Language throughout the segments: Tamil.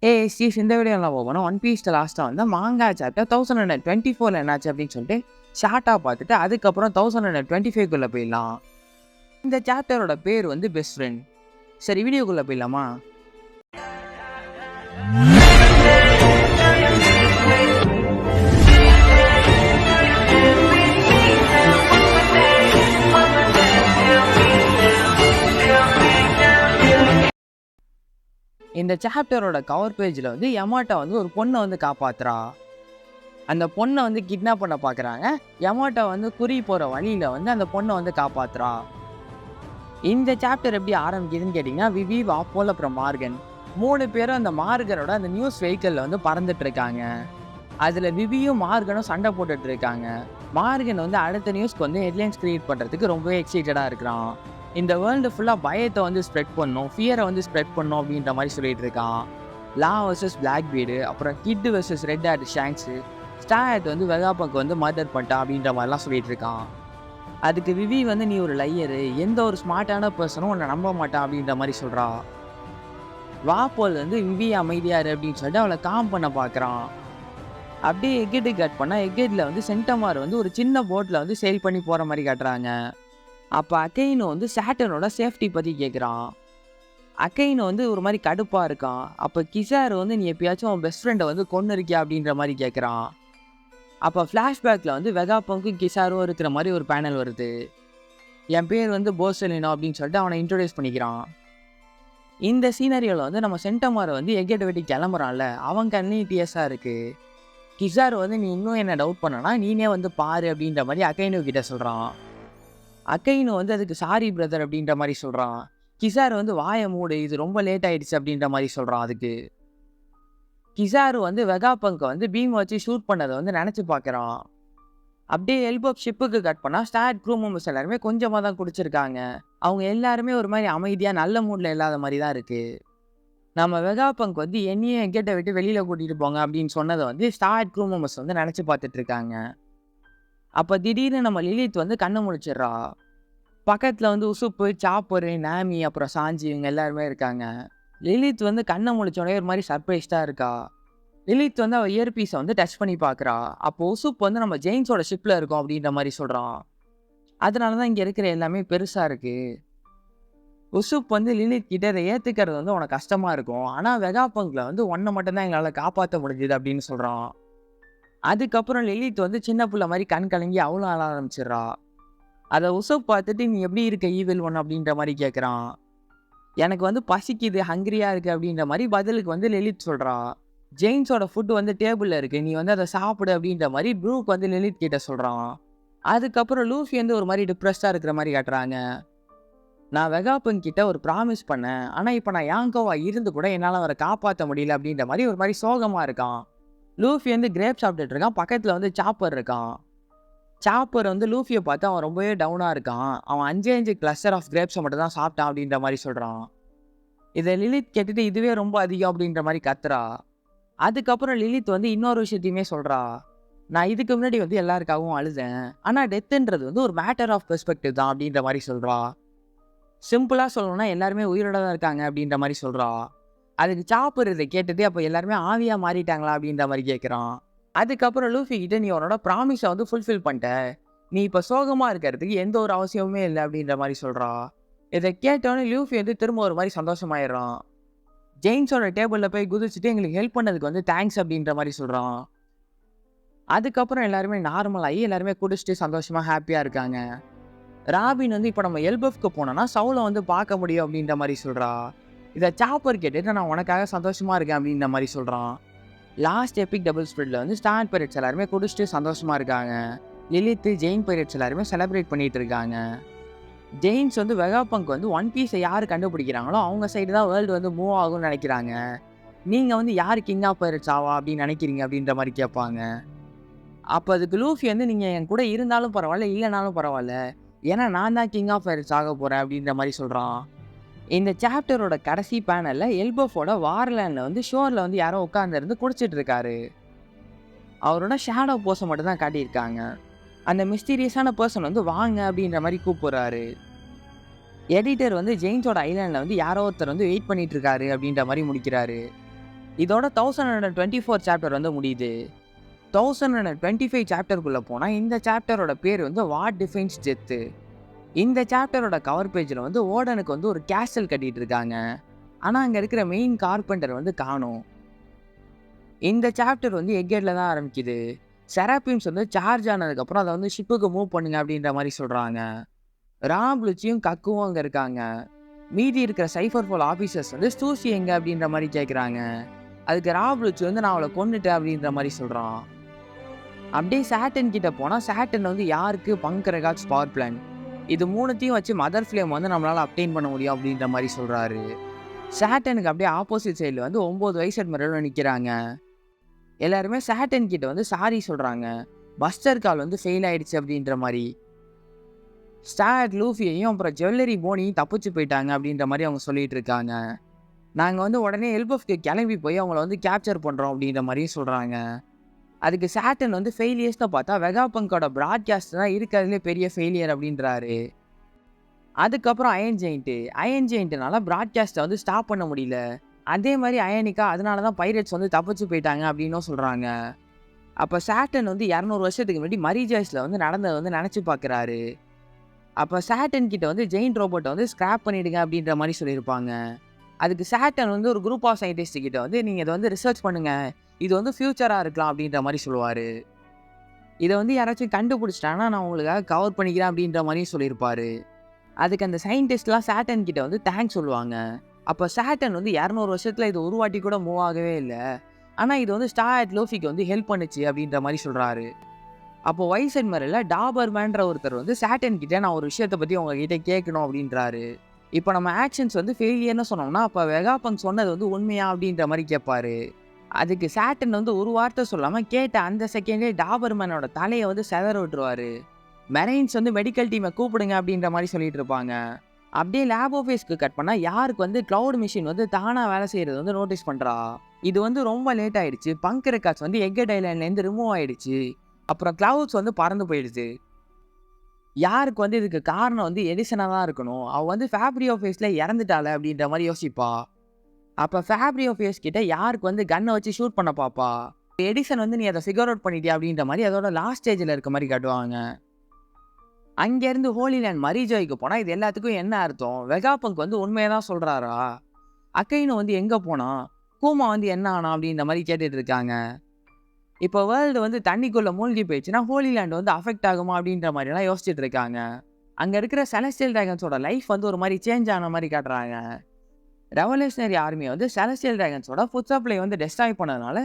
ஸ்டீவ்ஸ் இந்த வீடியோ என்ன போகணும் ஒன் பீஸ்ல லாஸ்ட்டாக வந்து மாங்கா சாப்டர் 1024 என்னாச்சு அப்படின்னு சொல்லிட்டு ஷார்ட்டாக பார்த்துட்டு அதுக்கப்புறம் 1025 போயிடலாம். இந்த சாப்டரோட பேர் வந்து பெஸ்ட் ஃப்ரெண்ட். சரி வீடியோக்குள்ளே போயிடலாமா? இந்த சாப்டரோட கவர் பேஜில் வந்து யமாட்டா வந்து ஒரு பொண்ணை வந்து காப்பாத்துறா. அந்த பொண்ணை வந்து கிட்னாப் பண்ண பார்க்குறாங்க. யமாட்டா வந்து குறி போகிற வழியில் வந்து அந்த பொண்ணை வந்து காப்பாத்துறா. இந்த சாப்டர் எப்படி ஆரம்பிக்குதுன்னு கேட்டிங்கன்னா, விவி, வாப்போல், அப்புறம் மார்கன் 3 பேரும் அந்த மார்கனோட அந்த நியூஸ் வெஹிக்கிளில் வந்து பறந்துட்டு இருக்காங்க. அதில் விவியும் மார்கனும் சண்டை போட்டுட்டு இருக்காங்க. மார்கன் வந்து அடுத்த நியூஸ்க்கு வந்து ஹெட்லைன்ஸ் கிரியேட் பண்ணுறதுக்கு ரொம்பவே எக்ஸைட்டடாக இருக்கிறான். இந்த வேர்ல்டு ஃபுல்லாக பயத்தை வந்து ஸ்ப்ரெட் பண்ணணும், ஃபியரை வந்து ஸ்ப்ரெட் பண்ணணும் அப்படின்ற மாதிரி சொல்லிட்டு இருக்கான். லா வர்சஸ் பிளாக் பீடு, அப்புறம் Kid versus Red Hair Shanks, start வந்து வெகாபங்க் வந்து மர்டர் பண்ணிட்டான் அப்படின்ற மாதிரிலாம் சொல்லிட்டு இருக்கான். அதுக்கு விவி வந்து நீ ஒரு லையரு, எந்த ஒரு ஸ்மார்ட்டான பர்சனும் உன்னை நம்ப மாட்டான் அப்படின்ற மாதிரி சொல்கிறா. வாப்போல் வந்து விவி அமைதியாரு அப்படின்னு சொல்லிட்டு அவளை காம் பண்ண பார்க்குறான். அப்படியே எக்கெட்டு கட் பண்ணால் எக்கெட்டில் வந்து சென்டமார் வந்து ஒரு சின்ன போட்டில் வந்து சேல் பண்ணி போகிற மாதிரி காட்டுறாங்க. அப்போ அக்கைனோ வந்து சாட்டனோட சேஃப்டி பற்றி கேட்குறான். அக்கைனோ வந்து ஒரு மாதிரி கடுப்பாக இருக்கான். அப்போ கிசார் வந்து நீ எப்பயாச்சும் அவன் பெஸ்ட் ஃப்ரெண்டை வந்து கொண்டு இருக்கியா அப்படின்ற மாதிரி கேட்குறான். அப்போ ஃப்ளாஷ்பேக்கில் வந்து வெகாபங்க்கும் கிசாரும் இருக்கிற மாதிரி ஒரு பேனல் வருது. என் பேர் வந்து போர்சலினோ அப்படின்னு சொல்லிட்டு அவனை இன்ட்ரோடியூஸ் பண்ணிக்கிறான். இந்த சீனரியோவில் வந்து நம்ம சென்டமாரை வந்து எக்கெட்டை வெட்டி கிளம்புறான்ல, அவன் கண்ணி டிஎஸ்ஸாக இருக்குது. கிசார் வந்து நீ இன்னும் என்ன டவுட் பண்ணனா நீனே வந்து பாரு அப்படின்ற மாதிரி அக்கைனோ கிட்ட சொல்கிறான். அக்கைனோ வந்து அதுக்கு சாரி பிரதர் அப்படின்ற மாதிரி சொல்கிறான். கிசார் வந்து வாயை மூடு, இது ரொம்ப லேட் ஆகிடுச்சு அப்படின்ற மாதிரி சொல்கிறான். அதுக்கு கிசார் வந்து வெகாபங்கை வந்து பீம் வச்சு ஷூட் பண்ணதை வந்து நினச்சி பார்க்குறான். அப்படியே எல்போப் ஷிப்புக்கு கட் பண்ணால் ஸ்டார்ட் க்ரூ மெம்பர்ஸ் எல்லாருமே கொஞ்சமாக தான் குடிச்சிருக்காங்க. அவங்க எல்லாருமே ஒரு மாதிரி அமைதியாக நல்ல மூடில் இல்லாத மாதிரி தான் இருக்குது. நம்ம வெகாபங்க் வந்து என்னையும் எக்கெட்டை விட்டு வெளியில் கூட்டிகிட்டு போங்க அப்படின்னு சொன்னதை வந்து ஸ்டார்ட் க்ரூ மெம்பர்ஸ் வந்து நினச்சி பார்த்துட்டு இருக்காங்க. அப்போ திடீர்னு நம்ம லிலித் வந்து கண்ணை முழிச்சிடுறா. பக்கத்தில் வந்து உசுப்பு, சாப்பரு, நாமி, அப்புறம் சாஞ்சி இவங்க எல்லாருமே இருக்காங்க. லிலித் வந்து கண்ணை முழிச்சோடனே ஒரு மாதிரி சர்ப்ரைஸ்டாக இருக்கா. லிலித் வந்து அவள் இயர்பீஸை வந்து டச் பண்ணி பார்க்குறா. அப்போ உசுப் வந்து நம்ம ஜெயின்ஸோட ஷிப்பில் இருக்கோம் அப்படின்ற மாதிரி சொல்கிறான். அதனால தான் இங்கே இருக்கிற எல்லாமே பெருசாக இருக்குது. உசுப் வந்து லிலித் கிட்ட இதை ஏற்றுக்கிறது வந்து உனக்கு கஷ்டமாக இருக்கும், ஆனால் வெகாபங்கில் வந்து ஒன்றை மட்டும்தான் எங்களால் காப்பாற்ற முடிஞ்சுது அப்படின்னு சொல்கிறான். அதுக்கப்புறம் லிலித் வந்து சின்ன பிள்ளை மாதிரி கண் கலங்கி அவளும் ஆள ஆரம்பிச்சிடுறா. அதை உசுப் பார்த்துட்டு நீ எப்படி இருக்க ஈவில் ஒன் அப்படின்ற மாதிரி கேட்குறான். எனக்கு வந்து பசிக்குது, ஹங்கிரியாக இருக்குது அப்படின்ற மாதிரி பதிலுக்கு வந்து லிலித் சொல்கிறா. ஜெயின்ஸோட ஃபுட்டு வந்து டேபிளில் இருக்குது, நீ வந்து அதை சாப்பிடு அப்படின்ற மாதிரி ப்ரூக் வந்து லிலித் கிட்ட சொல்கிறான். அதுக்கப்புறம் லூஃபி வந்து ஒரு மாதிரி டிப்ரெஸ்டாக இருக்கிற மாதிரி காட்டுறாங்க. நான் வெகாபங்க் கிட்ட ஒரு ப்ராமிஸ் பண்ணேன், ஆனால் இப்போ நான் யாங்கோவா இருந்து கூட என்னால் அவரை காப்பாற்ற முடியல அப்படின்ற மாதிரி ஒரு மாதிரி சோகமாக இருக்கான். லூஃபி வந்து கிரேப் சாப்பிட்டுட்டு இருக்கான். பக்கத்தில் வந்து சாப்பர் இருக்கான். சாப்பர் வந்து லூஃபியை பார்த்து அவன் ரொம்பவே டவுனாக இருக்கான். அவன் 5 கிளஸ்டர் ஆஃப் கிரேப்ஸை மட்டும் தான் சாப்பிட்டான் அப்படின்ற மாதிரி சொல்கிறான். இதை லிலித் கேட்டுட்டு இதுவே ரொம்ப அதிகம் அப்படின்ற மாதிரி கத்துறா. அதுக்கப்புறம் லிலித் வந்து இன்னொரு விஷயத்தையுமே சொல்கிறா. நான் இதுக்கு முன்னாடி வந்து எல்லாருக்காகவும் அழுதேன், ஆனால் டெத்துன்றது வந்து ஒரு மேட்டர் ஆஃப் பெர்ஸ்பெக்டிவ் தான் அப்படின்ற மாதிரி சொல்கிறா. சிம்பிளாக சொல்லணும்னா எல்லாருமே உயிரோட தான் இருக்காங்க அப்படின்ற மாதிரி சொல்கிறா. அதுக்கு சாப்பர் இதை கேட்டுட்டு அப்போ எல்லாருமே ஆவியாக மாறிட்டாங்களா அப்படின்ற மாதிரி கேட்குறான். அதுக்கப்புறம் லூஃபி கிட்ட நீ உன்னோட ப்ராமிஸை வந்து ஃபுல்ஃபில் பண்ணிட்ட, நீ இப்போ சோகமாக இருக்கிறதுக்கு எந்த ஒரு அவசியமுமே இல்லை அப்படின்ற மாதிரி சொல்கிறா. இதை கேட்டோன்னே லூஃபி வந்து திரும்ப ஒரு மாதிரி சந்தோஷமாயிடுறான். ஜெயின்ஸோட டேபிளில் போய் குதிச்சுட்டு எங்களுக்கு ஹெல்ப் பண்ணதுக்கு வந்து தேங்க்ஸ் அப்படின்ற மாதிரி சொல்கிறான். அதுக்கப்புறம் எல்லாருமே நார்மலாகி எல்லாருமே குடிச்சிட்டு சந்தோஷமாக ஹாப்பியாக இருக்காங்க. ராபின் வந்து இப்போ நம்ம எல்பஃப்க்கு போனோன்னா சவுலை வந்து பார்க்க முடியும் அப்படின்ற மாதிரி சொல்கிறா. இதை சாப்பர் கேட்டுட்டு நான் உனக்காக சந்தோஷமாக இருக்கேன் அப்படின்ற மாதிரி சொல்கிறான். லாஸ்ட் எபிக் டபுள் ஸ்பிரிட்டில் வந்து ஸ்டார் பைரட்ஸ் எல்லாருமே குடிச்சிட்டு சந்தோஷமாக இருக்காங்க. லிலித்து, ஜெயின் பைரட்ஸ் எல்லாருமே செலிப்ரேட் பண்ணிகிட்டு இருக்காங்க. ஜெயின்ஸ் வந்து வெகாபங்க் வந்து ஒன் பீஸை யார் கண்டுபிடிக்கிறாங்களோ அவங்க சைடு தான் வேர்ல்டு வந்து மூவ் ஆகும்னு நினைக்கிறாங்க. நீங்கள் வந்து யார் கிங் ஆஃப் பைரட்ஸ் ஆவா அப்படின்னு நினைக்கிறீங்க அப்படின்ற மாதிரி கேட்பாங்க. அப்போ அதுக்கு லூஃபி வந்து நீங்கள் என் கூட இருந்தாலும் பரவாயில்ல, இல்லைனாலும் பரவாயில்ல, ஏன்னா நான் தான் கிங் ஆஃப் பைரட்ஸ் ஆக போகிறேன் அப்படின்ற மாதிரி சொல்கிறான். இந்த சாப்டரோட கடைசி பேனலில் எல்பஃபோட வார்லேண்டில் வந்து ஷோரில் வந்து யாரோ உட்காந்துருந்து குடிச்சிட்டு இருக்காரு. அவரோட ஷேடோ போஸை மட்டும் தான் காட்டியிருக்காங்க. அந்த மிஸ்டீரியஸான பர்சன் வந்து வாங்க அப்படின்ற மாதிரி கூப்பிட்றாரு. எடிட்டர் வந்து ஜெயின்ஸோட ஐலாண்டில் வந்து யாரோ ஒருத்தர் வந்து வெயிட் பண்ணிட்டு இருக்காரு அப்படின்ற மாதிரி முடிக்கிறாரு. இதோட 1124 சாப்டர் வந்து முடியுது. 1125 சாப்டருக்குள்ளே போனால் இந்த சாப்டரோட பேர் வந்து வாட் டிஃபைன்ஸ் டெத்து. இந்த சாப்டரோட கவர் பேஜில் வந்து ஓடனுக்கு வந்து ஒரு கேசல் கட்டிட்டு இருக்காங்க. ஆனால் அங்கே இருக்கிற மெயின் கார்பெண்டர் வந்து காணும். இந்த சாப்டர் வந்து எக்கேட்ல தான் ஆரம்பிக்குது. செராபிம்ஸ் வந்து சார்ஜ் ஆனதுக்கப்புறம் அதை வந்து ஷிப்புக்கு மூவ் பண்ணுங்க அப்படின்ற மாதிரி சொல்கிறாங்க. ராம் லுச்சியும் கக்குவும் அங்கே இருக்காங்க. மீதி இருக்கிற சைஃபர் ஃபோல் ஆஃபீஸர்ஸ் வந்து ஸ்டூசி எங்க அப்படின்ற மாதிரி கேட்குறாங்க. அதுக்கு ராம் லுச்சி வந்து நான் அவளை கொன்னுட்டேன் அப்படின்ற மாதிரி சொல்கிறான். அப்படியே சாட்டன் கிட்ட போனால் சாட்டன் வந்து யாருக்கு பங்க் ரெகார்ட்ஸ் பவர் பிளான் இது மூணுத்தையும் வச்சு மதர் ஃப்ளேம் வந்து நம்மளால் அப்டெயின் பண்ண முடியும் அப்படின்ற மாதிரி சொல்கிறாரு. சாட்டனுக்கு அப்படியே ஆப்போசிட் சைடில் வந்து 9 வயசு அட்மிரலும் நிற்கிறாங்க. எல்லாருமே சாட்டன் கிட்ட வந்து சாரி சொல்கிறாங்க. பஸ்டர் கால் வந்து ஃபெயில் ஆயிடுச்சு அப்படின்ற மாதிரி. ஸ்டார் லூஃபியையும் அப்புறம் ஜுவல்லரி போனியும் தப்பிச்சு போயிட்டாங்க அப்படின்ற மாதிரி அவங்க சொல்லிட்டு இருக்காங்க. நாங்கள் வந்து உடனே எல்பஃப்க்கு கிளம்பி போய் அவங்கள வந்து கேப்சர் பண்ணுறோம் அப்படின்ற மாதிரியும் சொல்கிறாங்க. அதுக்கு சாட்டன் வந்து ஃபெயிலியர்ஸ்னு பார்த்தா வெகாபங்கோட ப்ராட்காஸ்ட் தான் இருக்கிறதுலே பெரிய ஃபெயிலியர் அப்படின்றாரு. அதுக்கப்புறம் அயன் ஜெயிண்ட்னால ப்ராட்காஸ்ட்டை வந்து ஸ்டாப் பண்ண முடியல. அதே மாதிரி அயனிக்கா அதனால தான் பைரட்ஸ் வந்து தப்பிச்சு போயிட்டாங்க அப்படின்னும் சொல்கிறாங்க. அப்போ சாட்டன் வந்து 200 வருஷத்துக்கு முன்னாடி மரிஜாய்ஸில் வந்து நடந்ததை வந்து நினச்சி பார்க்குறாரு. அப்போ சாட்டன் கிட்ட வந்து ஜெயின்ட் ரோபோட்டை வந்து ஸ்கிராப் பண்ணிடுங்க அப்படின்ற மாதிரி சொல்லியிருப்பாங்க. அதுக்கு சாட்டன் வந்து ஒரு குரூப் ஆஃப் சயின்டிஸ்ட் கிட்ட வந்து நீங்கள் இதை வந்து ரிசர்ச் பண்ணுங்கள், இது வந்து ஃப்யூச்சராக இருக்கலாம் அப்படின்ற மாதிரி சொல்லுவார். இதை வந்து யாராச்சும் கண்டுபிடிச்சிட்டாங்கன்னா நான் உங்களுக்காக கவர் பண்ணிக்கிறேன் அப்படின்ற மாதிரியும் சொல்லியிருப்பார். அதுக்கு அந்த சயின்டிஸ்ட்லாம் சாட்டன் கிட்ட வந்து தேங்க்ஸ் சொல்லுவாங்க. அப்போ சாட்டன் வந்து 200 வருஷத்தில் இது ஒரு வாட்டி கூட மூவ் ஆகவே இல்லை, ஆனால் இது வந்து ஸ்டார் லோஃபிக்கு வந்து ஹெல்ப் பண்ணுச்சு அப்படின்ற மாதிரி சொல்கிறாரு. அப்போ வைஸ் அட்மிரலில் டாபர்மேன்ற ஒருத்தர் வந்து சாட்டன் கிட்டே நான் ஒரு விஷயத்தை பற்றி உங்ககிட்ட கேட்கணும் அப்படின்றாரு. இப்போ நம்ம ஆக்ஷன்ஸ் வந்து ஃபெயிலியர்னு சொன்னோம்னா அப்போ வெகாபங்க் சொன்னது வந்து உண்மையா அப்படின்ற மாதிரி கேட்பாரு. அதுக்கு சாட்டன் வந்து ஒரு வார்த்தை சொல்லாமல் கேட்ட அந்த செகண்டே டாபர்மேனோட தலையை வந்து செதற விட்டுருவாரு. மெரைன்ஸ் வந்து மெடிக்கல் டீமை கூப்பிடுங்க அப்படின்ற மாதிரி சொல்லிட்டு இருப்பாங்க. அப்படியே லேப் ஆஃபீஸ்க்கு கட் பண்ணால் யாருக்கு வந்து க்ளவுட் மிஷின் வந்து தானாக வேலை செய்கிறது வந்து நோட்டீஸ் பண்ணுறா. இது வந்து ரொம்ப லேட் ஆகிடுச்சு. பங்க் ரெக்கார்ட்ஸ் வந்து எக்கட் ஐலாண்ட்லேருந்து ரிமூவ் ஆகிடுச்சு. அப்புறம் கிளவுட்ஸ் வந்து பறந்து போயிடுச்சு. யாருக்கு வந்து இதுக்கு காரணம் வந்து எடிசனாக தான் இருக்கணும். அவள் வந்து ஃபேப்ரியோ ஃபேஸில் இறந்துட்டாளே அப்படின்ற மாதிரி யோசிப்பா. அப்போ ஃபேப்ரியோ ஃபேஸ் கிட்ட யாருக்கு வந்து கன்னை வச்சு ஷூட் பண்ண பாப்பா. எடிசன் வந்து நீ அதை ஃபிகர் அவுட் பண்ணிட்டியா அப்படின்ற மாதிரி அதோட லாஸ்ட் ஸ்டேஜில் இருக்க மாதிரி காட்டுவாங்க. அங்கேருந்து ஹோலிலேண்ட் மரிஜாய்க்கு போனால் இது எல்லாத்துக்கும் என்ன அர்த்தம்? வெகாபங்க் வந்து உண்மையாக தான் சொல்கிறாரா? அக்கைனு வந்து எங்கே போனா? கூமா வந்து என்ன ஆனா அப்படின்ற மாதிரி கேட்டுட்டு இருக்காங்க. இப்போ வேர்ல்டு வந்து தண்ணிக்குள்ளே மூழ்கி போயிடுச்சுன்னா ஹோலிலேண்ட் வந்து அஃபெக்ட் ஆகுமா அப்படின்ற மாதிரிலாம் யோசிச்சுட்டு இருக்காங்க. அங்கே இருக்கிற செலஸ்டியல் ட்ராகன்ஸோட லைஃப் வந்து ஒரு மாதிரி சேஞ்ச் ஆன மாதிரி காட்டுறாங்க. ரெவல்யூஷனரி ஆர்மி வந்து செலஸ்டியல் ட்ராகன்ஸோட ஃபுட் சப்ளை வந்து டெஸ்ட்ராய் பண்ணதுனால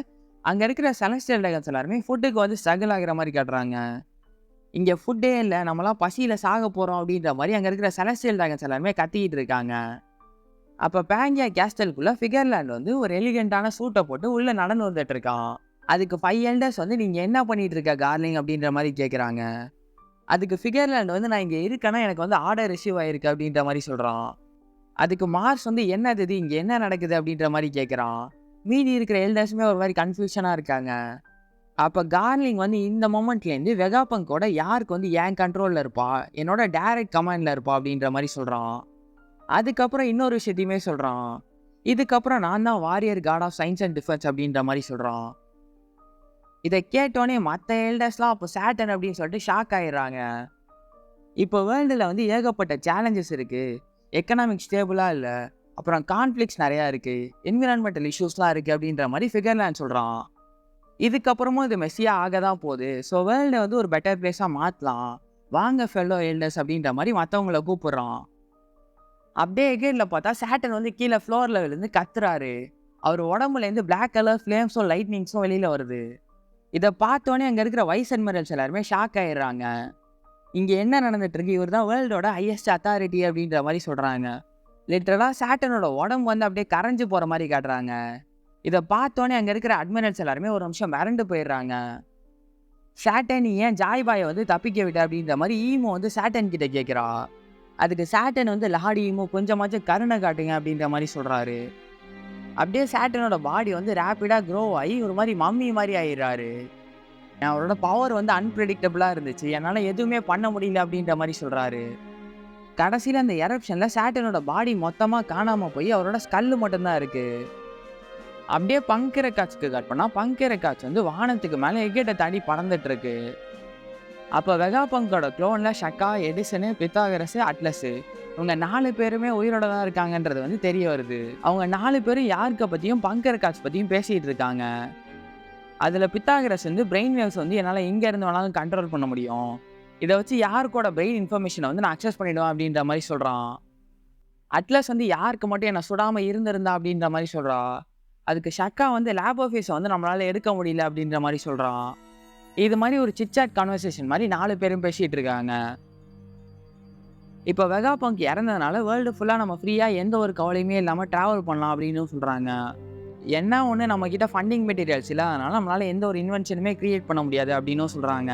அங்கே இருக்கிற செலஸ்டியல் ட்ராகன்ஸ் எல்லாருமே ஃபுட்டுக்கு வந்து ஸ்ட்ரகிள் ஆகிற மாதிரி காட்டுறாங்க. இங்கே ஃபுட்டே இல்லை, நம்மளாம் பசியில் சாக போகிறோம் அப்படின்ற மாதிரி அங்கே இருக்கிற செலஸ்டியல் ட்ராகன்ஸ் எல்லாருமே கத்திக்கிட்டு இருக்காங்க. அப்போ பேங்கியா கேஸ்டலுக்குள்ளே ஃபிகர்லேண்ட் வந்து ஒரு எலிகென்ட்டான சூட்டை போட்டு உள்ளே நடந்து வந்துட்டு இருக்கான். அதுக்கு 5 எல்டர்ஸ் வந்து நீங்கள் என்ன பண்ணிகிட்டு இருக்க டார்லிங் அப்படின்ற மாதிரி கேட்குறாங்க. அதுக்கு ஃபிகர்லேண்ட் வந்து நான் இங்கே இருக்கேன்னா எனக்கு வந்து ஆர்டர் ரிசீவ் ஆகிருக்கு அப்படின்ற மாதிரி சொல்கிறான். அதுக்கு மார்ஸ் வந்து என்னது இது, இங்கே என்ன நடக்குது அப்படின்ற மாதிரி கேட்குறான். மீதி இருக்கிற எல்டர்ஸுமே ஒரு மாதிரி கன்ஃபியூஷனாக இருக்காங்க. அப்போ கார்லிங் வந்து இந்த மொமெண்ட்லேருந்து வெகாபங்கோட யாருக்கு வந்து என் கண்ட்ரோலில் இருப்பா, என்னோட டைரக்ட் கமாண்டில் இருப்பா அப்படின்ற மாதிரி சொல்கிறான். அதுக்கப்புறம் இன்னொரு விஷயத்தையுமே சொல்கிறான். இதுக்கப்புறம் நான் தான் warrior god of science and defence அப்படின்ற மாதிரி சொல்கிறான். இதை கேட்டோன்னே மற்ற எல்டர்ஸ்லாம் அப்போ சாட்டன் அப்படின்னு சொல்லிட்டு ஷாக் ஆகிடுறாங்க. இப்போ வேர்ல்டில் வந்து ஏகப்பட்ட சேலஞ்சஸ் இருக்குது. எக்கனாமிக் ஸ்டேபிளாக இல்லை, அப்புறம் கான்ஃப்ளிக்ஸ் நிறையா இருக்குது, என்விரான்மெண்டல் இஷ்யூஸ்லாம் இருக்குது அப்படின்ற மாதிரி ஃபிகர்லேண்ட் சொல்கிறான். இதுக்கப்புறமும் இது மெஸ்ஸியாக ஆக தான் போகுது. ஸோ வேர்ல்டை வந்து ஒரு பெட்டர் பிளேஸாக மாற்றலாம், வாங்க ஃபெல்லோ எல்டர்ஸ் அப்படின்ற மாதிரி மற்றவங்கள கூப்பிட்றான். அப்படியே எகேட்டில் பார்த்தா சாட்டன் வந்து கீழே ஃப்ளோரில் விழுந்து கத்துறாரு. அவர் உடம்புலேருந்து பிளாக் கலர் ஃப்ளேம்ஸும் லைட்னிங்ஸும் வெளியில் வருது. இதை பார்த்தோன்னே அங்கே இருக்கிற வைஸ் அட்மிரல்ஸ் எல்லாருமே ஷாக் ஆகிடுறாங்க. இங்கே என்ன நடந்துட்டு இருக்கு, இவர் தான் வேர்ல்டோட ஹையஸ்ட் அத்தாரிட்டி அப்படின்ற மாதிரி சொல்கிறாங்க. லிட்டரலாக சாட்டனோட உடம்பு வந்து அப்படியே கரைஞ்சு போகிற மாதிரி காட்டுறாங்க. இதை பார்த்தோன்னே அங்கே இருக்கிற அட்மிரல்ஸ் எல்லாருமே ஒரு நிமிஷம் மிரண்டு போயிடுறாங்க. சாட்டன் ஏன் ஜாய் பாயை வந்து தப்பிக்க விட்ட அப்படின்ற மாதிரி ஈமோ வந்து சாட்டன் கிட்ட கேட்குறா. அதுக்கு சாட்டன் வந்து லாடி ஈமோ கொஞ்சமாச்சும் கருணை காட்டுங்க அப்படின்ற மாதிரி சொல்கிறாரு. அப்படியே சாட்டனோட பாடி வந்து ரேப்பிடாக க்ரோ ஆகி ஒரு மாதிரி மம்மி மாதிரி ஆயிடுறாரு. அவரோட பவர் வந்து அன்பிரடிக்டபிளாக இருந்துச்சு, என்னால் எதுவுமே பண்ண முடியல அப்படின்ற மாதிரி சொல்கிறாரு. கடைசியில் அந்த எரப்ஷனில் சாட்டனோட பாடி மொத்தமாக காணாமல் போய் அவரோட ஸ்கல்லு மட்டும்தான் இருக்குது. அப்படியே பங்கரக்காட்சுக்கு கட் பண்ணா பங்கரக்காட்சு வந்து வானத்துக்கு மேலே எக்கேட்டை தாண்டி பறந்துட்டு இருக்கு. அப்போ வெகாபங்கோட க்ளோன்ல ஷக்கா, எடிசனு, பித்தாகரஸ், அட்லஸ் இவங்க 4 பேருமே உயிரோட தான் இருக்காங்கன்றது வந்து தெரிய வருது. அவங்க 4 பேரும் யாருக்க பற்றியும் பங்கரக்காட்சு பற்றியும் பேசிகிட்டு இருக்காங்க. அதில் பித்தாகரஸ் வந்து பிரெயின் வேவ்ஸ் வந்து என்னால் எங்கே இருந்து வேணாலும் கண்ட்ரோல் பண்ண முடியும், இதை வச்சு யாருக்கோட பிரெயின் இன்ஃபர்மேஷனை வந்து நான் அக்சஸ் பண்ணிவிடுவேன் அப்படின்ற மாதிரி சொல்கிறான். அட்லஸ் வந்து யாருக்கு மட்டும் என்னை சுடாமல் இருந்திருந்தா அப்படின்ற மாதிரி சொல்கிறா. அதுக்கு ஷக்கா வந்து லேப் ஆஃபீஸை வந்து நம்மளால் எடுக்க முடியல அப்படின்ற மாதிரி சொல்கிறான். இது மாதிரி ஒரு சிட்சாட் கான்வர்சேஷன் மாதிரி 4 பேரும் பேசிகிட்டு இருக்காங்க. இப்போ வெகாபங்க் இறந்ததுனால வேர்ல்டு ஃபுல்லாக நம்ம ஃப்ரீயாக எந்த ஒரு கவலையுமே இல்லாமல் ட்ராவல் பண்ணலாம் அப்படின்னு சொல்கிறாங்க. என்ன ஒன்று நம்மக்கிட்ட ஃபண்டிங் மெட்டீரியல்ஸ் இல்லை, அதனால் நம்மளால் எந்த ஒரு இன்வென்ஷனுமே க்ரியேட் பண்ண முடியாது அப்படின்னும் சொல்கிறாங்க.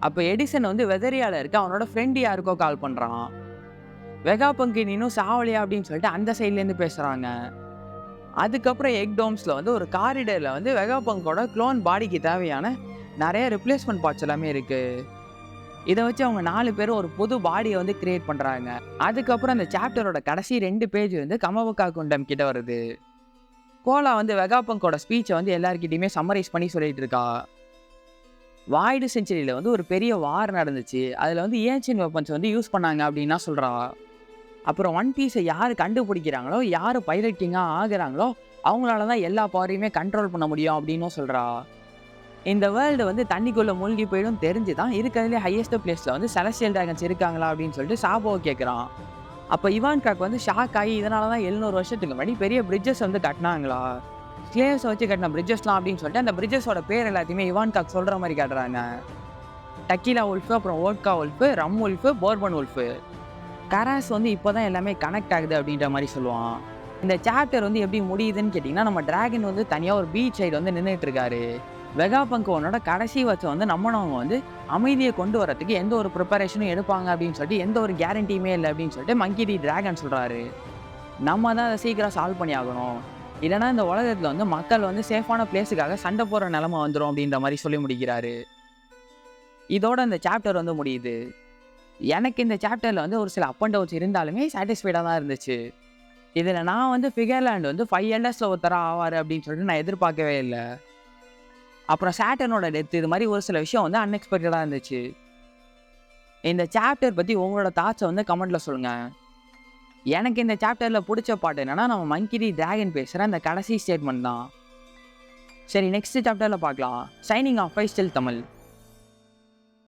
அப்போ எடிசன் வந்து வெதரியாவில் இருக்க அவனோட ஃப்ரெண்டு யாருக்கோ கால் பண்ணுறான். வெகாபங்க் இன்னும் சாவலியா அப்படின்னு சொல்லிட்டு அந்த சைட்லேருந்து பேசுகிறாங்க. அதுக்கப்புறம் எக் டோம்ஸில் வந்து ஒரு காரிடரில் வந்து வெகாபங்கோட க்ளோன் பாடிக்கு தேவையான நிறைய ரிப்ளேஸ்மெண்ட் பார்ட்ஸ் எல்லாமே இருக்குது. இதை வச்சு அவங்க 4 பேரும் ஒரு புது பாடியை வந்து கிரியேட் பண்ணுறாங்க. அதுக்கப்புறம் அந்த சாப்டரோட கடைசி 2 பேஜ் வந்து கமபக்கா குண்டம் கிட்ட வருது. கோலா வந்து வெகாபங்கோட ஸ்பீச்சை வந்து எல்லாருக்கிட்டையுமே சம்மரைஸ் பண்ணி சொல்லிட்டு இருக்கா. வாய்டு செஞ்சுரியில் வந்து ஒரு பெரிய வார் நடந்துச்சு, அதில் வந்து ஏன்ஷியன்ட் வெப்பன்ஸ் வந்து யூஸ் பண்ணாங்க அப்படின்னா சொல்கிறா. அப்புறம் ஒன் பீஸை யார் கண்டுபிடிக்கிறாங்களோ, யார் பைலட் கிங்காக ஆகுறாங்களோ அவங்களால தான் எல்லா பவரையுமே கண்ட்ரோல் பண்ண முடியும் அப்படின்னும் சொல்கிறா. இந்த வேர்ல்டு வந்து தண்ணிக்குள்ளே மூழ்கி போயிடும் தெரிஞ்சு தான் இருக்கிறதுலே ஹையஸ்ட் பிளேஸில் வந்து செலஸ்டியல் டிராகன்ஸ் இருக்காங்களா அப்படின்னு சொல்லிட்டு சாபோவை கேட்குறான். அப்போ இவான்காக்கு வந்து ஷாக் ஆகி இதனால தான் 700 வருஷத்துக்கு முன்னாடி பெரிய பிரிட்ஜஸ் வந்து கட்டினாங்களா, ஸ்லேவ்ஸை வச்சு கட்டின பிரிட்ஜஸ்லாம் அப்படின்னு சொல்லிட்டு அந்த பிரிட்ஜஸோட பேர் எல்லாத்தையுமே இவான்காக் சொல்கிற மாதிரி காட்டுறாங்க. டக்கீலா உல்ஃபு, அப்புறம் ஓட்கா உல்ஃபு, ரம் உல்ஃபு, போர்பன் உல்ஃபு. கராஸ் வந்து இப்போ தான் எல்லாமே கனெக்ட் ஆகுது அப்படின்ற மாதிரி சொல்லுவான். இந்த சாப்டர் வந்து எப்படி முடியுதுன்னு கேட்டிங்கன்னா, நம்ம டிராகன் வந்து தனியாக ஒரு பீச் சைடு வந்து நின்றுட்டு இருக்காரு. வெகாபங்கோனோட கடைசி வச்ச வந்து நம்மளவங்க வந்து அமைதியை கொண்டு வரதுக்கு எந்த ஒரு ப்ரிப்பரேஷனும் எடுப்பாங்க அப்படின்னு சொல்லிட்டு எந்த ஒரு கேரண்டியுமே இல்லை அப்படின்னு சொல்லிட்டு மங்கி டி டிராகன் சொல்கிறாரு. நம்ம தான் அதை சீக்கிரம் சால்வ் பண்ணி ஆகணும், இல்லைனா இந்த உலகத்தில் வந்து மக்கள் வந்து சேஃபான பிளேஸுக்காக சண்டை போடுற நிலைமை வந்துடும் அப்படின்ற மாதிரி சொல்லி முடிக்கிறாரு. இதோட இந்த சாப்டர் வந்து முடியுது. எனக்கு இந்த சாப்டரில் வந்து ஒரு சில அப் அண்ட் டவுன்ஸ் இருந்தாலுமே சாட்டிஸ்ஃபைடாக தான் இருந்துச்சு. இதில் நான் வந்து ஃபிகர்லேண்ட் வந்து 5 எல்டர்ஸில் ஒருத்தராக ஆவார் அப்படின்னு சொல்லிட்டு நான் எதிர்பார்க்கவே இல்லை. அப்புறம் சாட்டனோட டெத், இது மாதிரி ஒரு சில விஷயம் வந்து அன்எக்ஸ்பெக்டடாக இருந்துச்சு. இந்த சாப்டர் பற்றி உங்களோட தாட்ஸை வந்து கமெண்ட்டில் சொல்லுங்கள். எனக்கு இந்த சாப்டரில் பிடிச்ச பாட்டு என்னென்னா, நம்ம மங்கி டி டிராகன் பேசுகிற அந்த கடைசி ஸ்டேட்மெண்ட் தான். சரி, நெக்ஸ்ட் சாப்டரில் பார்க்கலாம். Signing off by still Tamil.